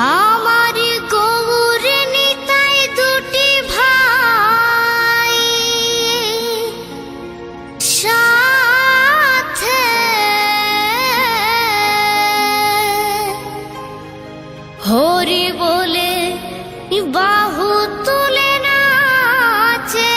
আমার গৌর নিতাই দুটি ভাই সাথে হরি বলে বাহু তুলে নাচে।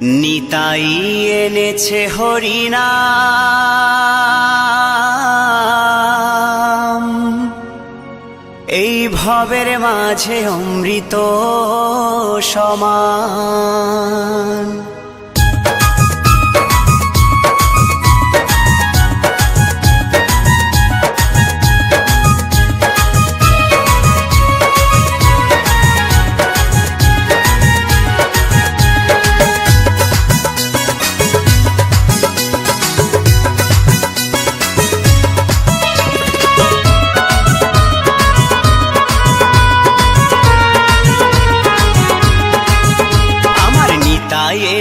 নিতাই এনেছে হরিনাম, এই ভবের মাঝে অমৃত সমান।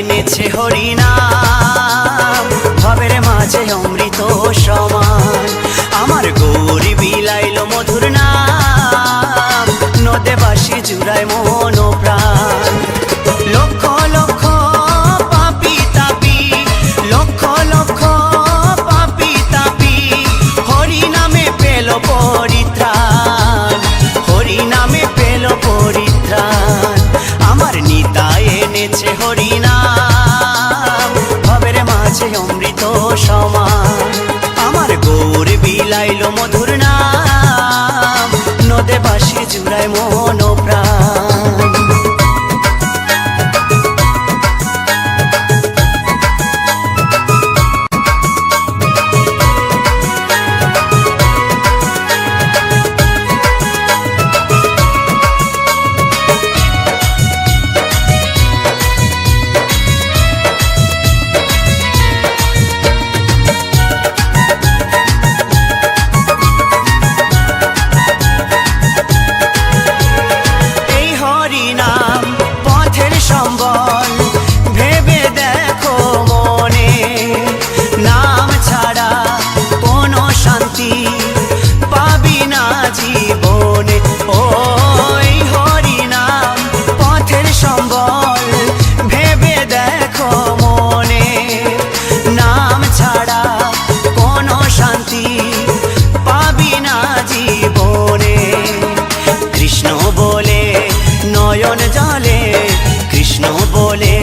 এনেছে হরিনাম, ভবের মাঝে অমৃত সমান। আমার গৌরী বিলাইল মধুর নাম, নদে বাসি জুড়ায় মন প্রাণ। লক্ষ লক্ষ পাপি তাপি, লক্ষ লক্ষ পাপি তাপি, হরি নামে পেল পরিত্রাণ, হরি নামে পেল পরিত্রাণ। আমার নিতাই এনেছে হরিনাম, ভবের মাঝে অমৃত সমান। আমার গৌর বিলাইল মধুর নাম, নদে বাসি জুড়ায় মন প্রাণ। নয়ন জলে, কৃষ্ণ বলে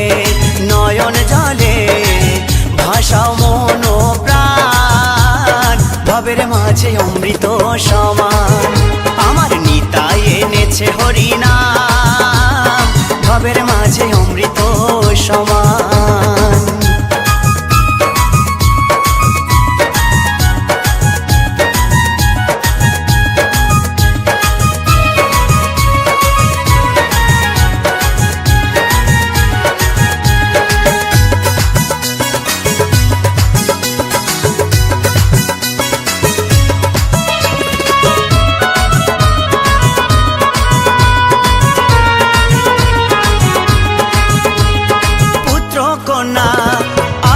নয়ন জলে, ভাষাও মন প্রাণ, ভবের মাঝে অমৃত সমান। আমার নিতাই এনেছে হরিনাম, ভবের মাঝে অমৃত সমান।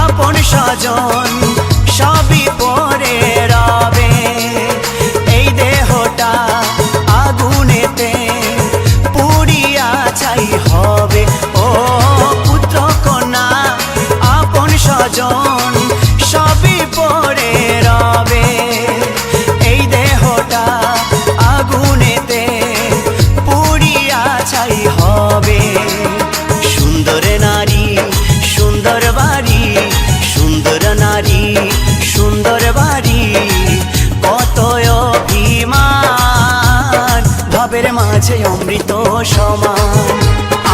আপন স্বজন সবই পরে রবে, এই দেহটা আগুনেতে পুড়িয়া ছাই হবে। ও পুত্র কন্যা আপন স্বজন সবই পরে রবে, এই দেহটা আগুনেতে পুড়িয়া ছাই হবে। সুন্দর নারী সুন্দর বাড়ি, সুন্দর নারী সুন্দর বাড়ি, কত অভিমান, ভবের মাঝে অমৃত সমান।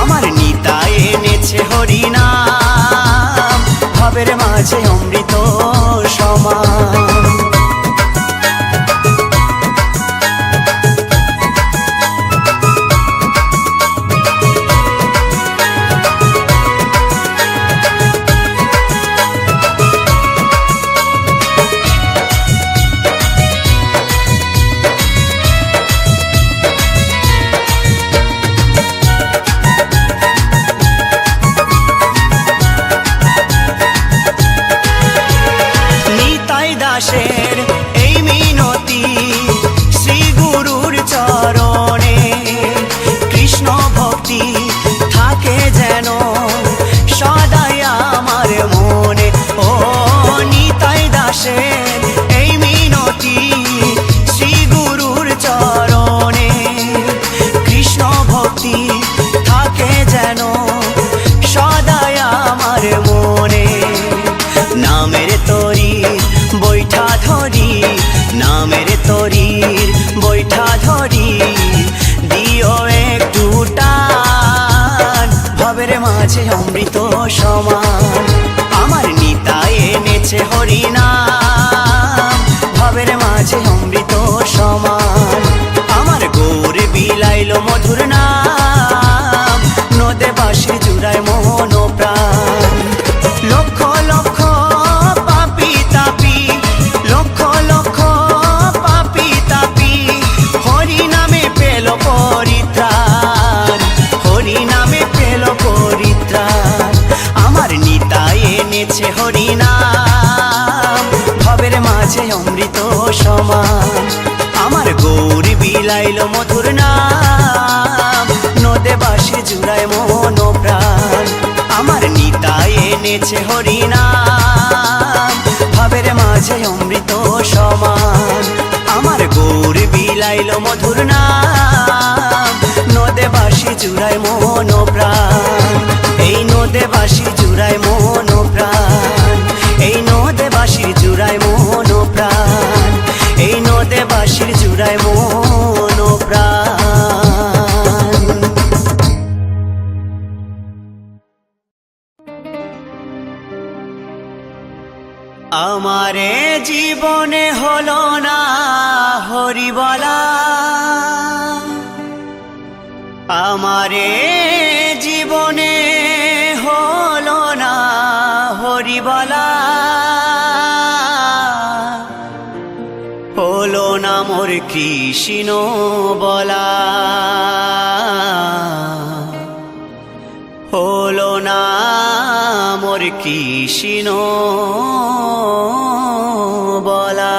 আমার নিতাই এনেছে হরিনাম, ভবের মাঝে অমৃত সমান। অমৃত সমান। আমার নিতাই এনেছে হরিনাম, ভবের মাঝে অমৃত সমান। আমার গৌর বিলাইল মধুর নাম, নদে বাঁশি জুড়ায় মোহন প্রাণ। লক্ষ লক্ষ পাপি তাপি, লক্ষ লক্ষ পাপি তাপি, হরি নামে পেল পরিত্রাণ, হরি নামে পেল পরিত্রাণ। আমার নিতাই এনেছে হরিনাম, ভবের মাঝে অমৃত সমান। আমার গৌর বিলাইল মধুর নাম, নদে বাঁশি জুড়ায় মন প্রাণ। আমার নিতাই এনেছে হরিনাম, ভবের মাঝে অমৃত সমান। আমার গৌর বিলাইল মধুর নাম, নদে বাঁশি জুড়ায় মন প্রাণ। এই নদে বাঁশি জুড়ায় মন প্রাণ, এই নদে বাঁশির জুড়ায় মন প্রাণ, এই নদে বাঁশির জুড়ায় মন প্রাণ। আমারে জীবনে হলো না হরি বলা, আমারে জীবনে হলো না হরি বলা, হলো না মোর কৃষ্ণ বলা, হলো না মোর কৃষ্ণ বলা।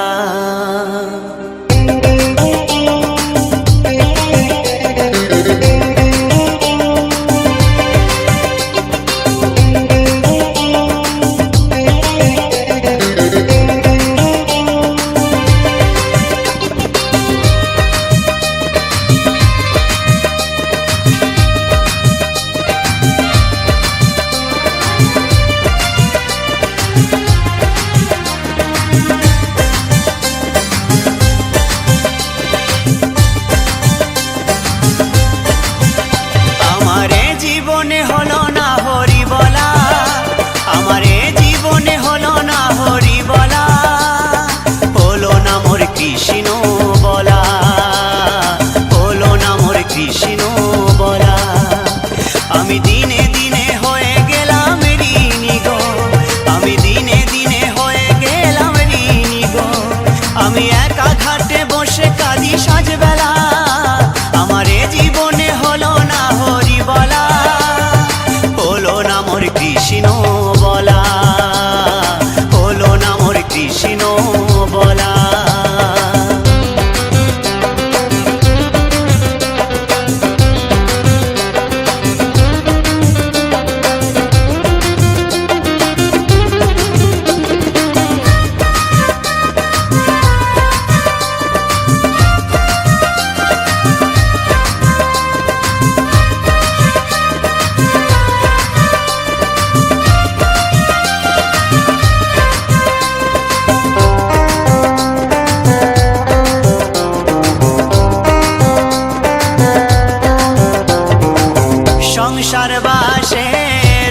সংসার বাসে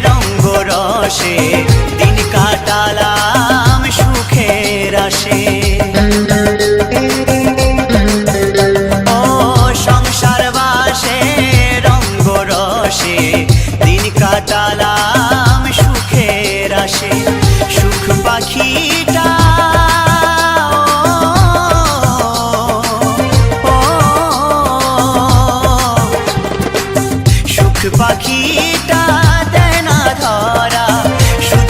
রঙ্গ রসে দিন কাটালাম সুখের আসে। ও সংসার বাসে রঙ্গ রসে দিন কাটালাম সুখের আসে। সুখ পাখিটা পাখিটা দেয় না ধরা, সুখ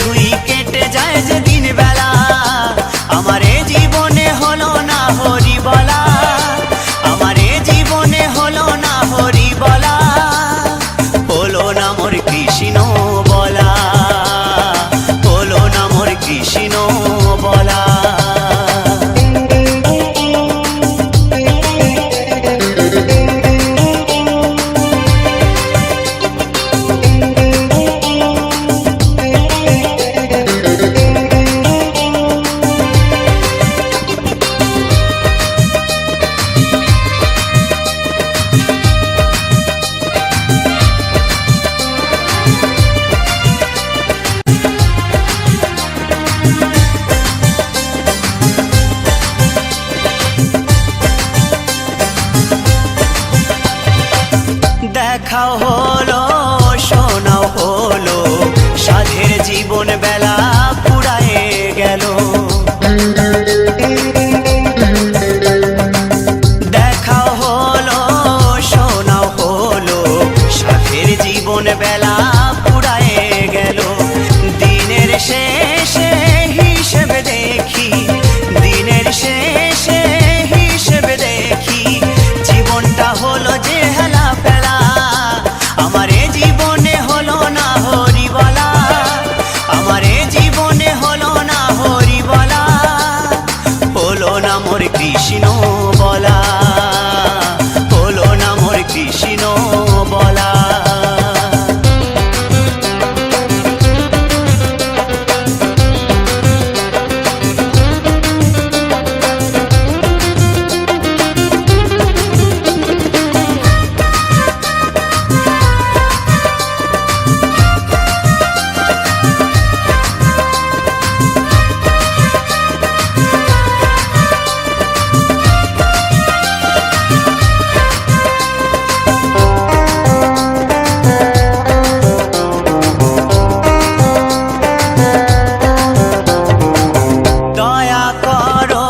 দেখাও হলো শোনাও হলো সাধের জীবন বেলা পুরায়ে গেল। দেখাও হলো শোনাও হলো সাধের জীবন বেলা পুরায়ে গেল। দিনের শেষে হিসেবে দেখি, দিনের শেষে হিসেবে দেখি জীবনটা হলো যে হেলা ফেলা। আমার এ জীবনে হলো না হরি বলা, আমার এ জীবনে হলো না হরি বলা, হলো না মোর কৃষ্ণ বলা, হলো না মোর কৃষ্ণ বলা। দয়া করো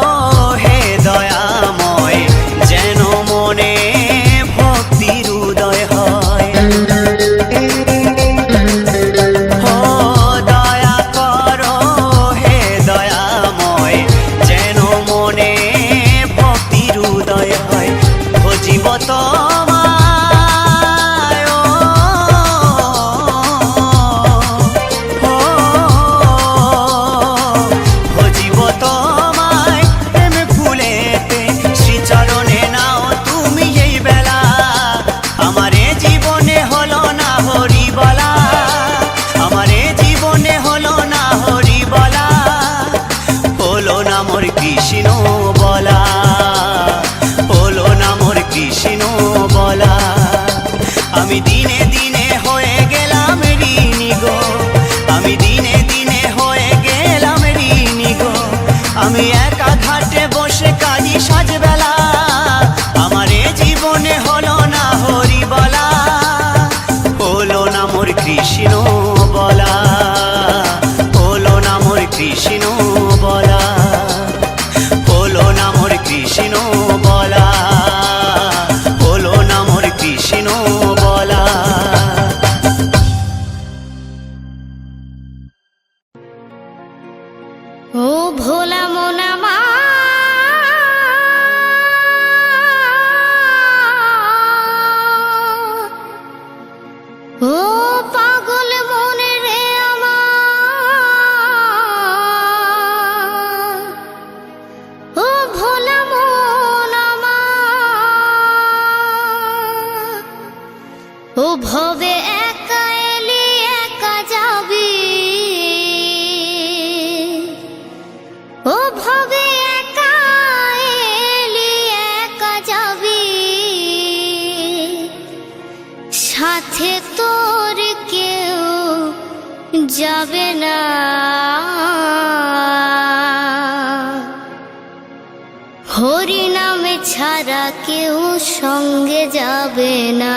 হে দয়াময়, যেন মনে ভক্তির উদয় হয়। ও দয়া করো হে দয়াময়, যেন মনে ভক্তির উদয় হয়। ভজিব তোমায় ভজিব তোমায় প্রেম ফুলেতে, শ্রীচরণে নাও তুমি এই বেলা। আমার এ জীবনে হলো না হরি বলা, আমার এ জীবনে হলো না হরি বলা, হলো না মোর কৃষ্ণ বলা, হলো না মোর কৃষ্ণ বলা। আমি দিনে দিনে হয়ে গেলাম ঋণী গো, আমি দিনে দিনে হয়ে গেলাম ঋণী গো। আমি একা ঘাটে বসে কাঁদি সাজবেলা, আমার এ জীবনে হলো না হরি বলা, হলো না মোর কৃষ্ণ বলা, হলো না মোর কৃষ্ণ বলা, হলো না মোর কৃষ্ণ বলা, হলো না মোর কৃষ্ণ বলা। ও ভোলা মন আমার, ও পাগল মনে রে আমার, ও ভোলা মন আমার, ও ভবে একা এলি একা যাবি, ও ভবে একা এলি একা যাবি, সাথে তোর কেউ যাবে না। হরি নামে ছাড়া কেউ সঙ্গে যাবে না।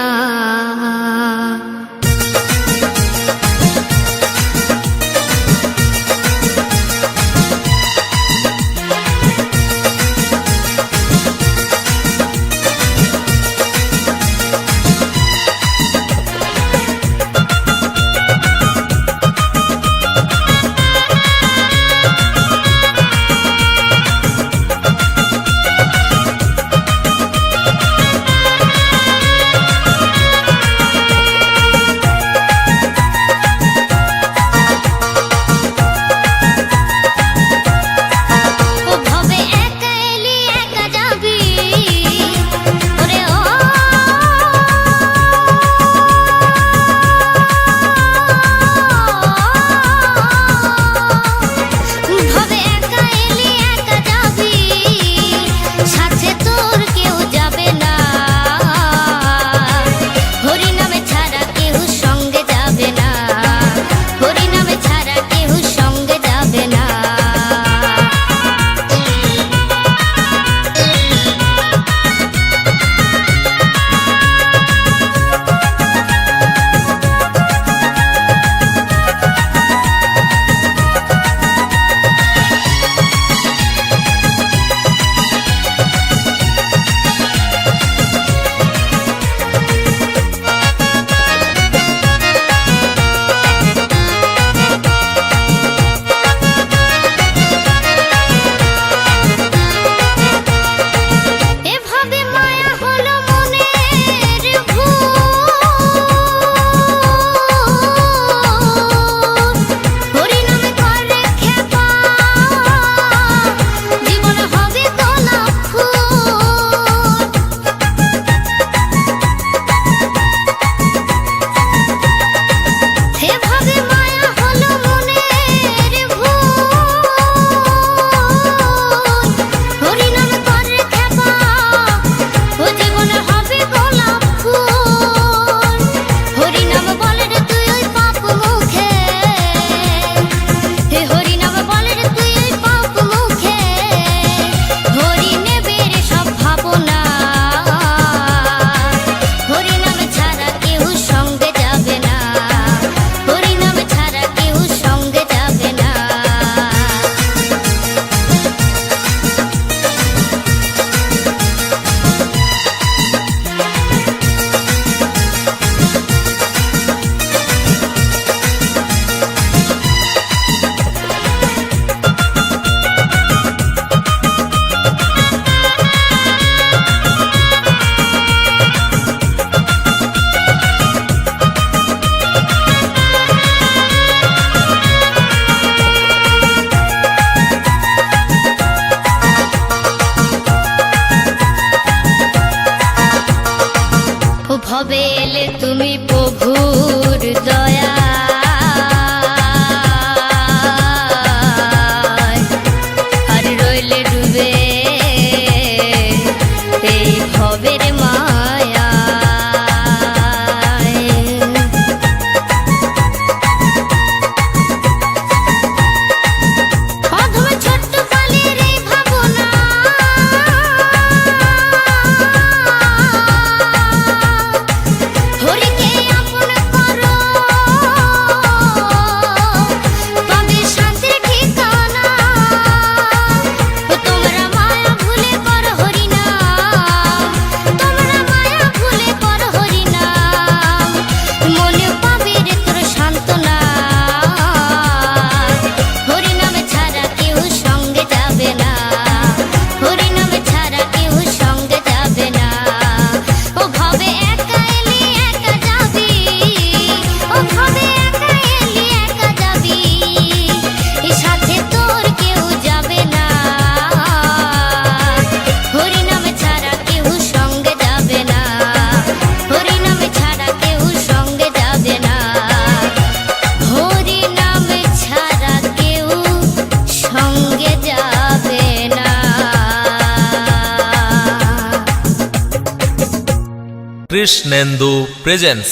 কৃষ্ণেন্দু প্রেজেন্স।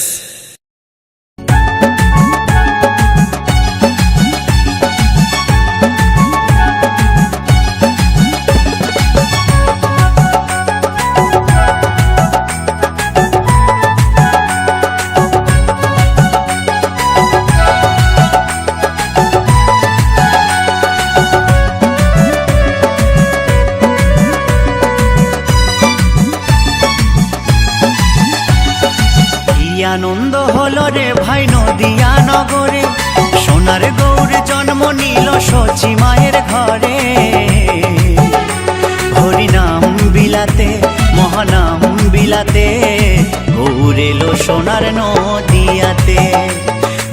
আনন্দ হলো রে ভাই নদিয়া নগরে, সোনার গৌর জন্ম নিল সচি মায়ের ঘরে। হরিনাম বিলাতে মহানাম বিলাতে, গৌর এলো সোনার নদিয়াতে।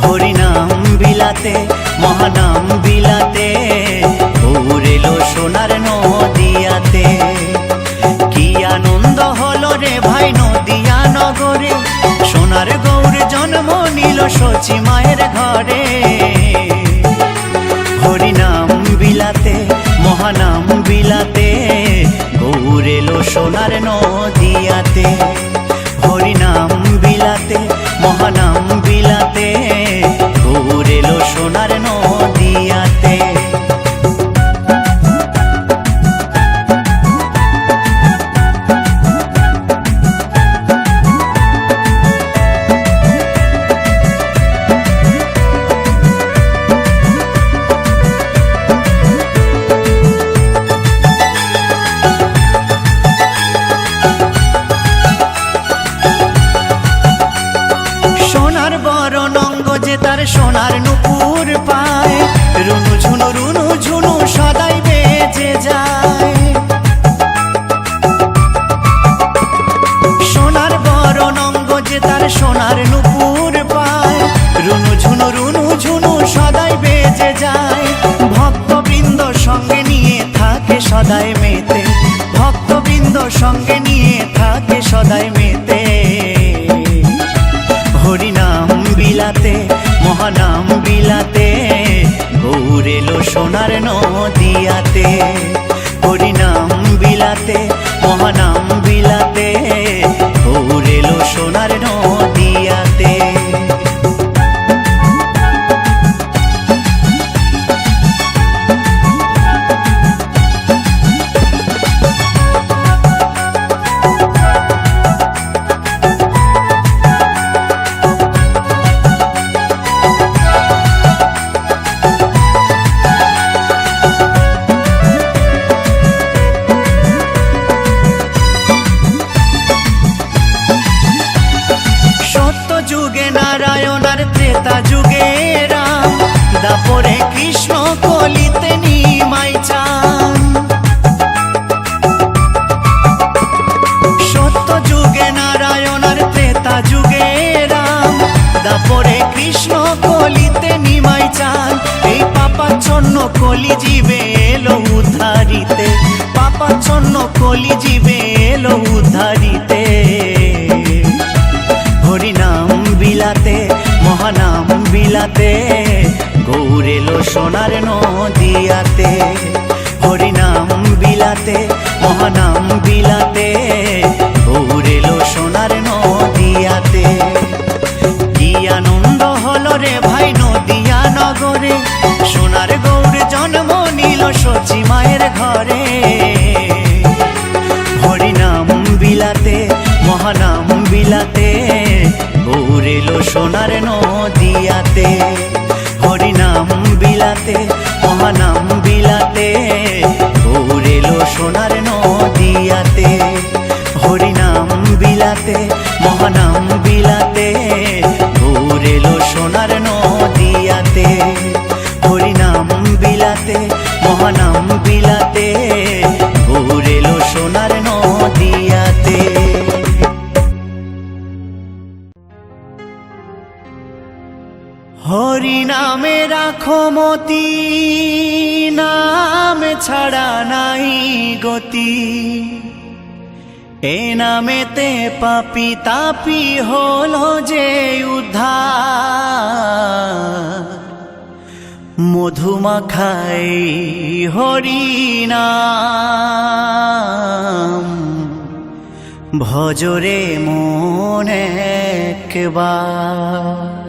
হরিনাম বিলাতে মহানাম বিলাতে, গৌর এলো সোনার নদিয়াতে। কি আনন্দ হলো রে ভাই নদিয়া নগরে, সোনার গৌর জন্ম নিল সচি মায়ের ঘরে। হরিনাম বিলাতে মহানাম বিলাতে, গৌর এলো সোনার নদিয়াতে। হরিনাম বিলাতে মহানাম বিলাতে, গৌর এলো সোনার নদিয়াতে। তার সোনার নুপুর পায়, রুনু ঝুনু সদাই বেজে যায়। সোনার বরণ অঙ্গ যে তার সোনার নুপুর পায়, রুনু ঝুনু সদাই বেজে যায়। ভক্তবৃন্দ সঙ্গে নিয়ে থাকে সদাই মেতে, ভক্তবৃন্দ সঙ্গে নিয়ে থাকে সদাই মেতে। হরিনাম বিলাতে মহানাম বিলাতে, গৌর এলো সোনার নদিয়াতে। হরিনাম বিলাতে মহানাম বিলাতে, গৌর এলো সোনার নদিয়াতে। ত্রেতা যুগে রাম, দাপরে কৃষ্ণ কলিতে নিমাই চান। সত্য যুগে নারায়ণ আর ত্রেতা যুগে রাম, দাপরে কৃষ্ণ কলিতে নিমাই চান। এই পাপাচ্ছন্ন কলি জীবে এলো উদ্ধারিতে, পাপাচ্ছন্ন কলি জীবে এলো উদ্ধারিতে। হরিনাম বিলাতে মহানাম বিলাতে, গৌর এলো সোনার নদিয়াতে। হরিনাম বিলাতে মহানাম বিলাতে, গৌর এলো সোনার নদিয়াতে। কি আনন্দ হলো রে ভাই নদিয়া নগরে, সোনার গৌর জন্ম নিল সচি মায়ের ঘরে। হরিনাম বিলাতে মহানাম বিলাতে, গৌর এলো সোনার নদিয়াতে। হরিনাম বিলাতে মহানাম বিলাতে, গৌর এলো সোনার নদিয়াতে। হরিনাম বিলাতে মহানাম বিলাতে, গৌর এলো সোনার নদিয়াতে। হরিনাম বিলাতে মহানাম বিলাতে, গৌর এলো সোনার নদিয়াতে। হরি নামে রাখো মতি, নাম ছাড়া নাই গতি। এ নামেতে পাপি তাপি হলো যে উদ্ধার। মধুমাখাই হরি নাম, ভজরে মন একবার।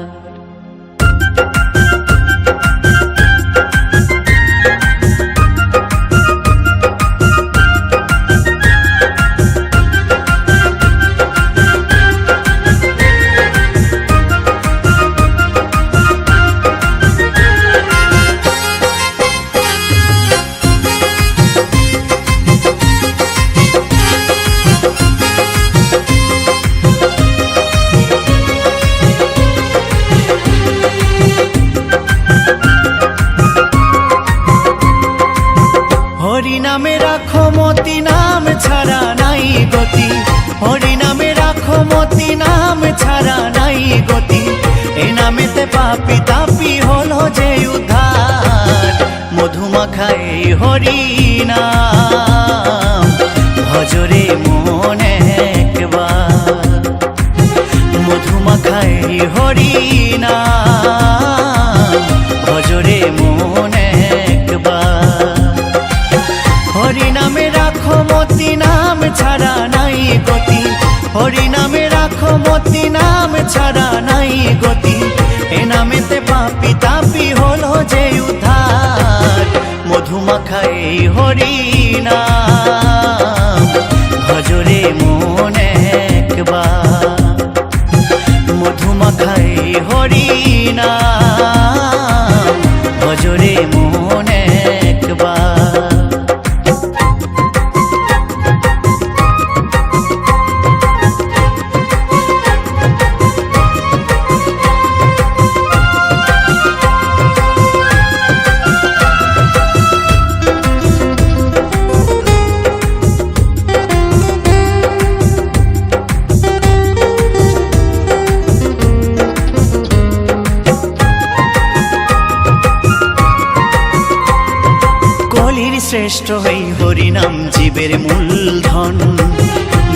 হরি নামে রাখো মতি, নাম ছাড়া নাই গতি। হরি নামে রাখো মতি, নাম ছাড়া নাই গতি। এ নামেতে পাপি তাপি হলো যে উদ্ধার। মধুমাখাই হরি নাম, ভজরে মন একবার। মধুমাখাই হরি নাম, ভজরে মন একবার। হরি নামে রাখো মতি, নাম ছাড়া নাই গতি। হরি নামে রাখো মতি, নাম ছাড়া নাই গতি। এ নামেতে পাপি তাপি হলো যে উদ্ধার। মধুমাখাই হরি নাম, ভজরে মন একবার। মধুমাখাই হরি নাম, ভজরে মন একবার। শ্রেষ্ঠ হই হরিনাম জীবের মূলধন।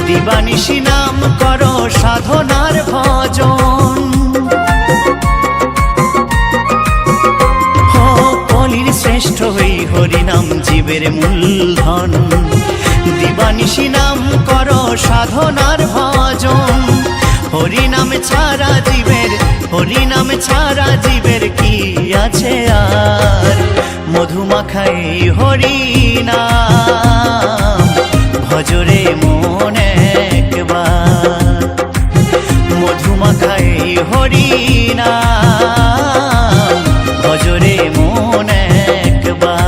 দিবানিশি নাম করো সাধনার ভজন। কলির শ্রেষ্ঠ হই হরিনাম জীবের মূলধন। দিবানিশি নাম করো সাধনার ভজন। হরিনাম ছাড়া জীবের, হরিনাম ছাড়া জীবের কি আছে আর। মধুমাখাই হরি নাম, ভজরে মন একবার। মধুমাখাই হরি নাম, ভজরে মন একবার।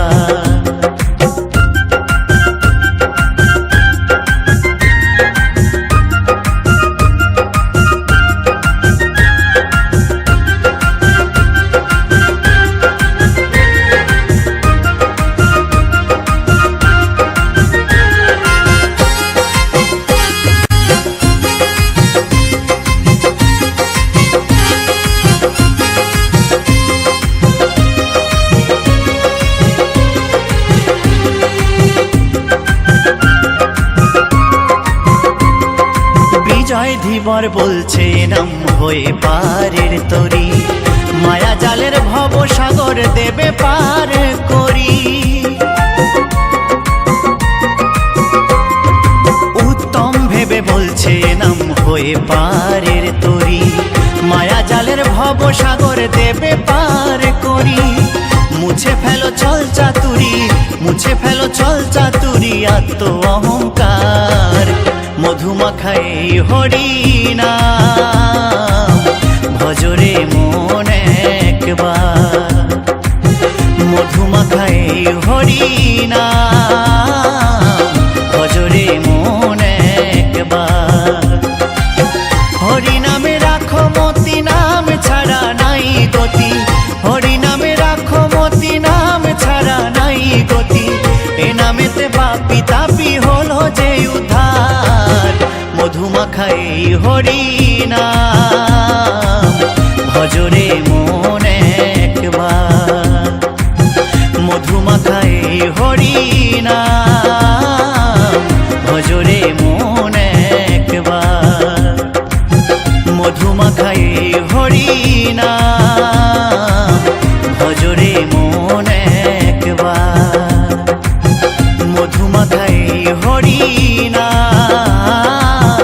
ধীবর বলছে নাম হয়ে পারের তরি। মায়া জালের ভব সাগর দেবে পার করি। উত্তম ভেবে বলছে নাম হয়ে পারের তরি। মায়া জালের ভব সাগর দেবে পার করি। মুছে ফেলো চল চাতুরি, মুছে ফেলো চল চাতুরি আত্ম অহংকার। মধুমাখাই হরি নাম, ভজরে মন একবার। মধুমাখাই হরি নাম, ভজরে মন একবার। হরি নামে রাখো মতি, নাম ছাড়া নাই গতি। হরি নামে রাখো মতি, নাম ছাড়া নাই গতি। এ নামেতে পাপি তাপি হলো যে উদ্ধার। মধুমাখাই হরি নাম, ভজরে মন একবার। মধুমাখাই হরি নাম, ভজরে মন একবার। মধুমাখাই হরি নাম, ভজরে মন একবার। মধুমাখাই হরি নাম,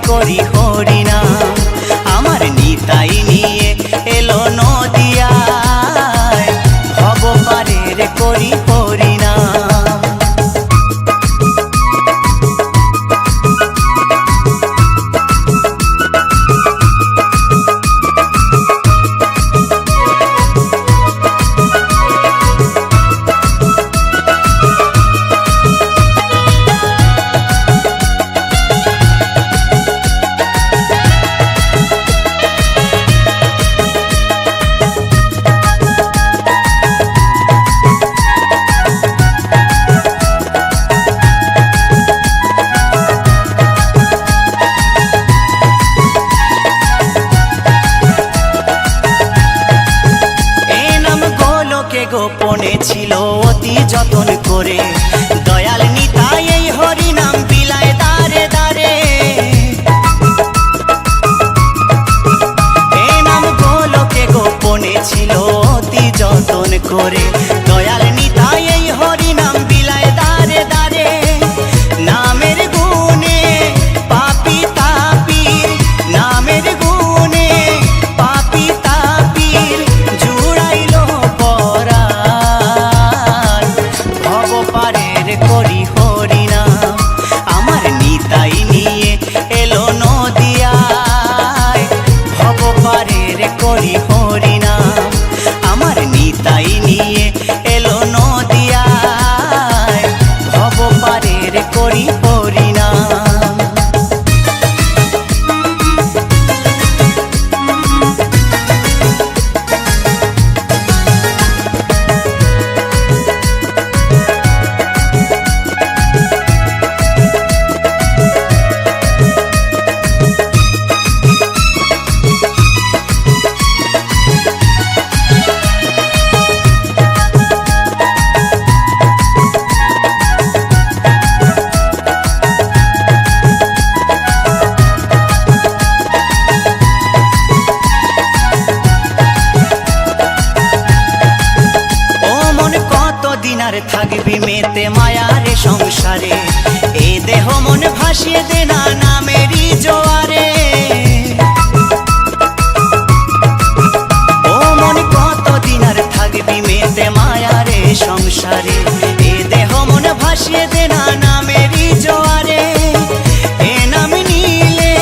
করি হরিনাম। আমার নিতাই নিয়ে এলো নদিয়ায়, ভব পারের করি হরিনাম। গোপনে ছিল অতি যতন করে, দয়াল নিতাই এই হরিনাম বিলায় দারে দারে। এ নাম গোলকে গোপনে ছিল অতি যতন করে, দয়াল নিতাই এই হরিনাম বিলায় দারে দারে। নামের গুণে পাপি তাপির, নামের গুণে পাপি তাপির জুড়াইল করি হরিনাম। আমার নিতাই নিয়ে এলো নদিয়ায়, ভব পারের করি হরিনাম। আমার নিতাই নিয়ে এলো নদিয়ায়, ভব পারের করি হরিনাম। থাকবি মেতে মায়ার সংসারে, এ দেহ মন ভাসিয়ে দে না নামেরই জোয়ারে। ও মন কতদিন আর থাকবি মেতে মায়ার সংসারে, এ দেহ মন ভাসিয়ে দে না নামেরই জোয়ারে। এ নাম নিলে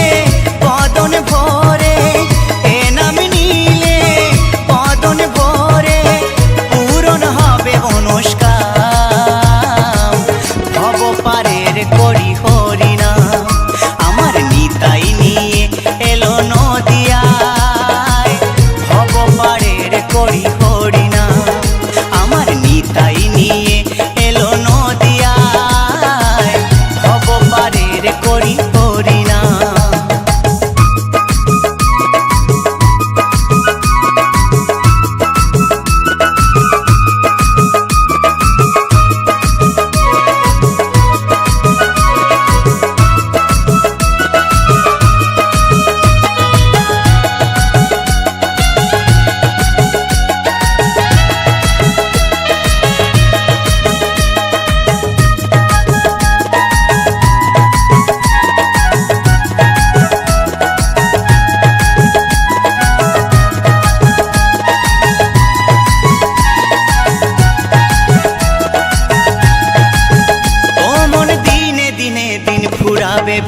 বদন ভরে, এ নাম নিলে বদন ভরে পূরণ হবে অনুষ্কার। করি হরিনাম। আমার নিতাই নিয়ে এলো নদিয়ায়, ভব পারের করি হরিনাম। আমার নিতাই নিয়ে এলো নদিয়ায়, ভব পারের করি হরিনাম।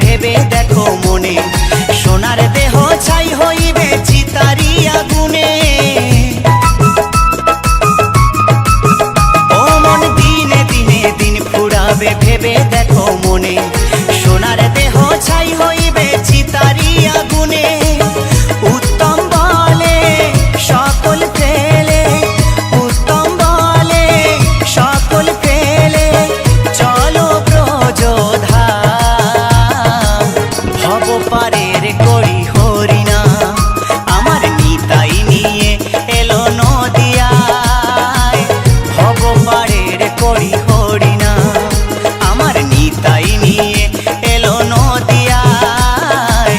ভেবে দেখো মনে, সোনার দেহ ছাই হইবে চিতারি আগুনে। ও মন দিনে দিনে দিন ফুরাবে ভেবে দেখো মনে, সোনার দেহ ছাই হইবে চিতারি আগুনে। উত্তম বলে সকল ফেলে, উত্তম বলে সকল ফেলে চলো ব্রজধাম। ভব পারের করি হরিনাম। আমার নিতাই নিয়ে এলো নদিয়ায়, ভব পারের করি হরিনাম। আমার নিতাই নিয়ে এলো নদিয়ায়,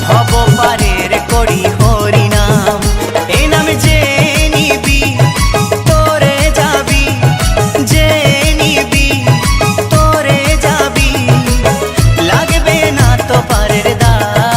ভব পারের করি হরিনাম। এ নাম যে নিবি তোরে যাবি, যে নিবি তোরে যাবি, লাগবে না তো পারের দাম।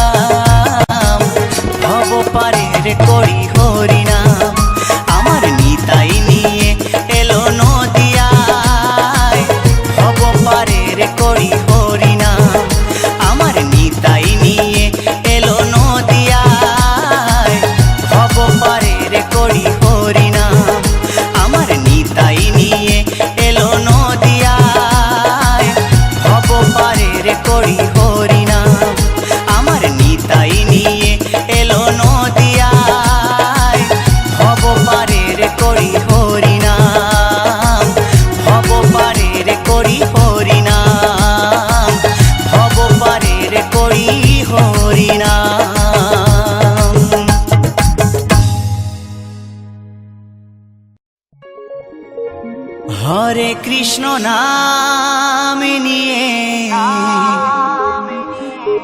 কৃষ্ণ নাম নিয়ে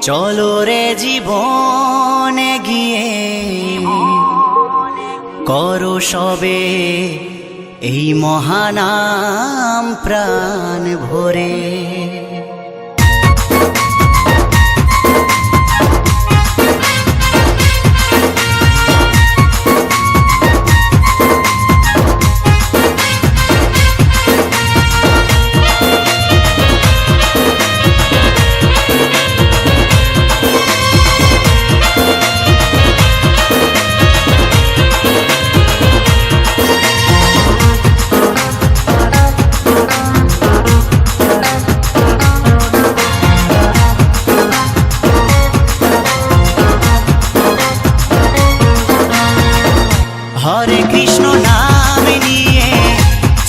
চলো রে জীবনে গিয়ে করো সবে এই মহানাম প্রাণ ভরে। হরে কৃষ্ণ নাম নিয়ে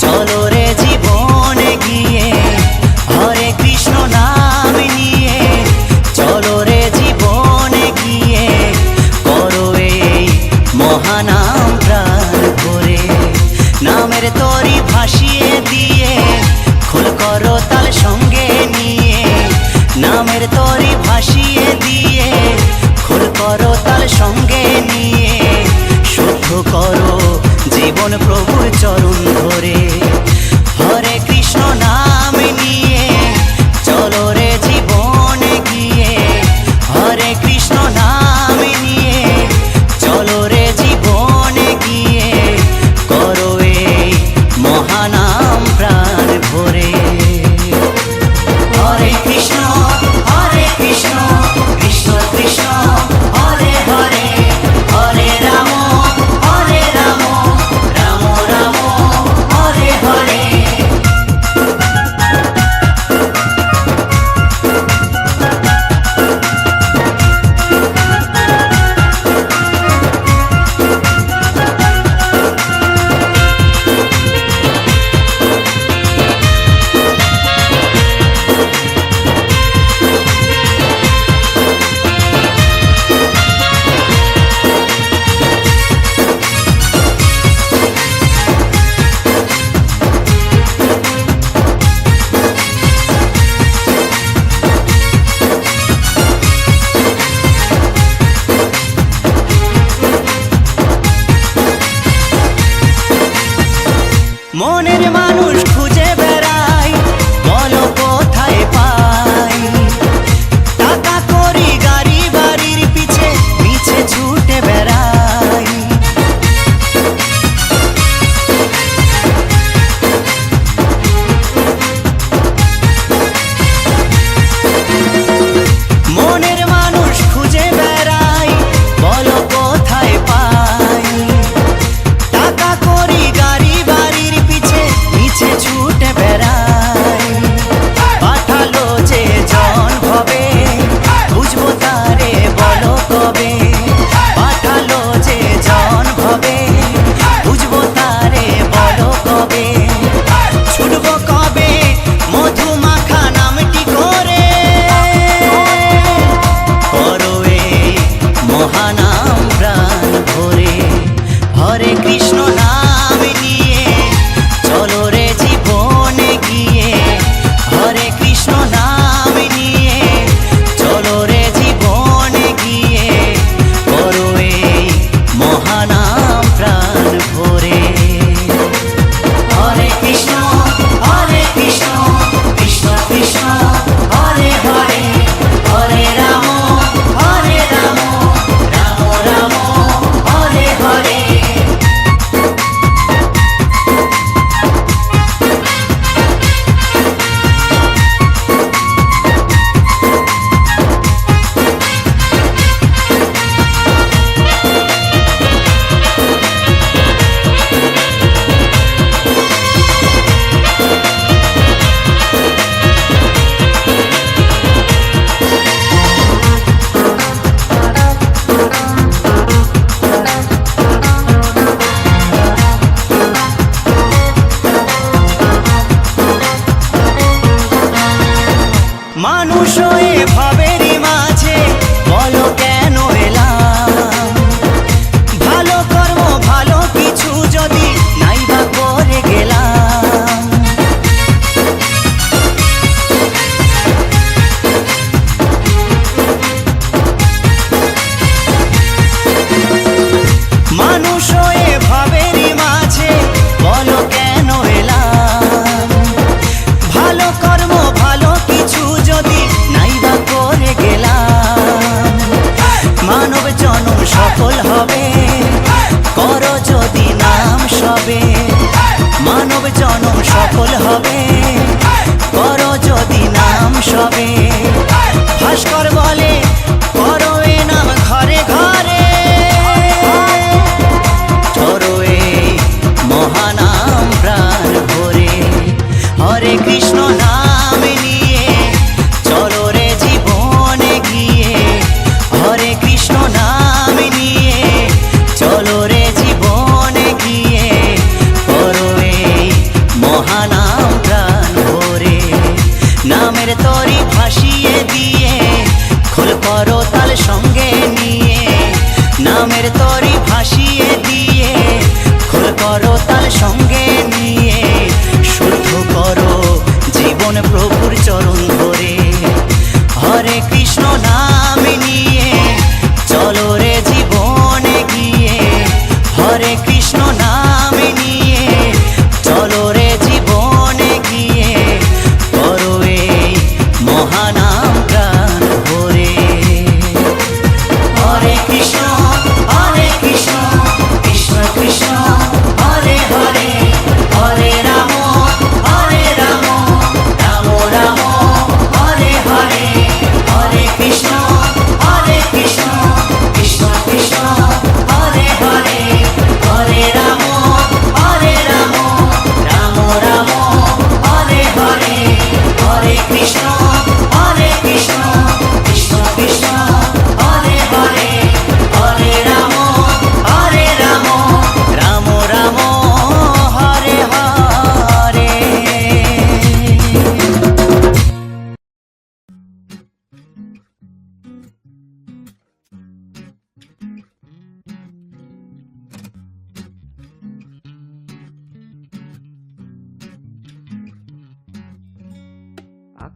চলো রে জীবনে গিয়ে, হরে কৃষ্ণ নাম নিয়ে চলো রে জীবনে গিয়ে করো এই মহানাম প্রাণ ভরে। নামের তরি ভাসিয়ে দিয়ে খোল করো তাল সঙ্গে নিয়ে, নামের তরি ভাসিয়ে দিয়ে খোল করো তাল সঙ্গে নিয়ে শুদ্ধ করো জীবন প্রভুর চরণ ধরে। হরে কৃষ্ণ নাম নিয়ে চলো রে জীবনে গিয়ে, হরে কৃষ্ণ নাম নিয়ে চলো রে জীবনে গিয়ে করো এই মহানাম প্রাণ ভরে। হরে কৃষ্ণ কৃষ্ণ কৃষ্ণ হরে হরে, হরে রাম রাম রাম হরে হরে।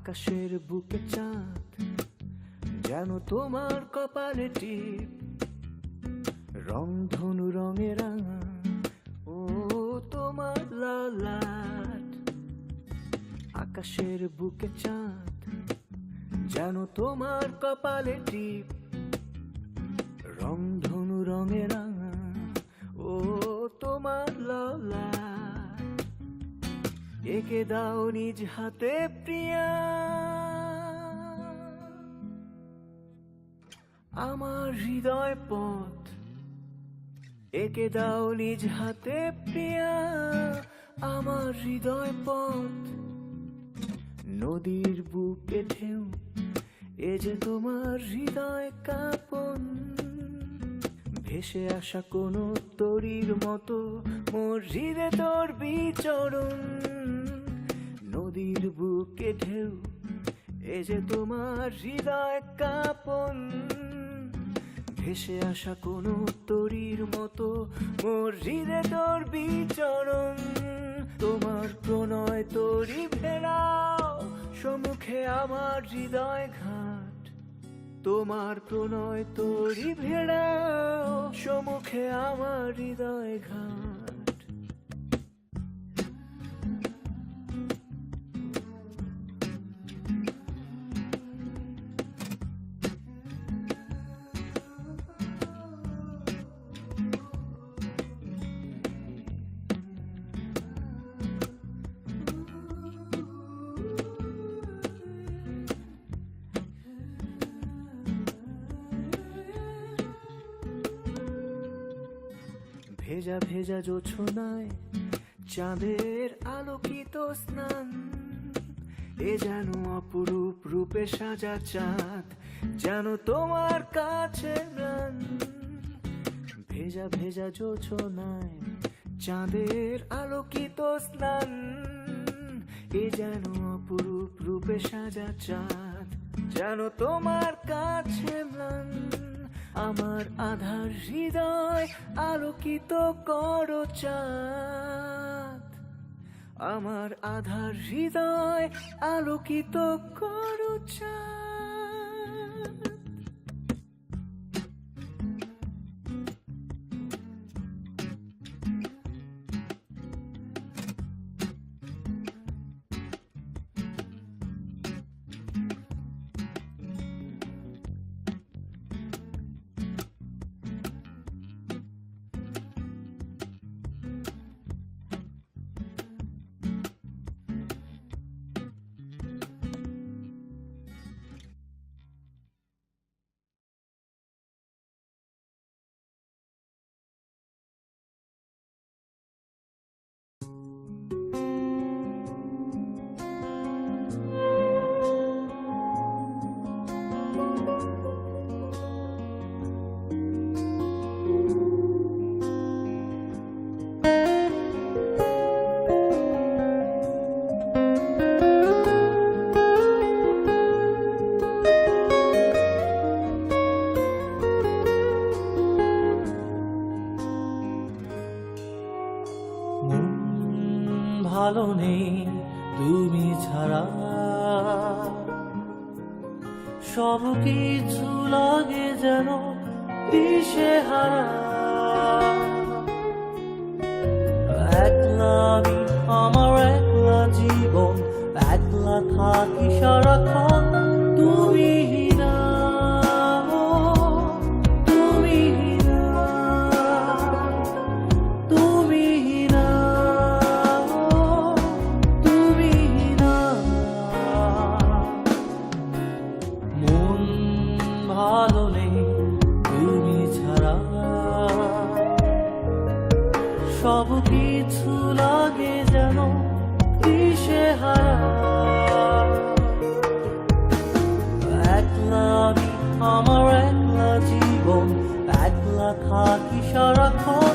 আকাশের বুকে চাঁদ যেন তোমার কপালে টিপ, রং ধনু রঙে রাঙা ও তোমার ললাট। আকাশের বুকে চাঁদ যেন তোমার কপালে টিপ, রং ধনু রঙে রাঙা ও তোমার ললাট। একে দাও নিজ হাতে প্রিয়া আমার হৃদয় পথ, একে দাও নিজ হাতে প্রিয়া আমার হৃদয় পথ। নদীর বুকে ঢেউ এ যে তোমার হৃদয় কাঁপন, ভেসে আসা কোনো তরীর মতো মোর হৃদে তোর বিচরণ। নদীর বুকে ঢেউ এ যে তোমার হৃদয় কাঁপন, ভেসে আসা কোনো তরীর মতো মোর হৃদে তোর বিচরণ। তোমার প্রণয় তরি ভেড়াও সম্মুখে আমার হৃদয় ঘাট, তোমার প্রণয় তরি ভেড়াও সম্মুখে আমার হৃদয় ঘাট। ভেজা ভেজা জোছনায় চাঁদের আলোকিত স্নান, এ যেন অপরূপ রূপে সাজা চাঁদ, যেন তোমার কাছে ম্লান। ভেজা ভেজা জোছনায় চাঁদের আলোকিত স্নান, এ যেন অপরূপ রূপে সাজা চাঁদ, যেন তোমার কাছে ম্লান। আমার আধার হৃদয় আলোকিত করো চাঁদ, আমার আধার হৃদয় আলোকিত করো চাঁদ। ভালো নেই তুমি ছাড়া, সব কিছু লাগে যেন দিশেহারা। একলা আমি আমার একলা জীবন, একলা থাকি সারাক্ষণ তুমি না, তুমি না, তুমি না, তুমি না। মন ভালো নেই তুমি ছাড়া, সব কিছু লাগে যেন দিশেহারা। একলা আমি আমার একলা জীবন, একলা থাকি সারাক্ষণ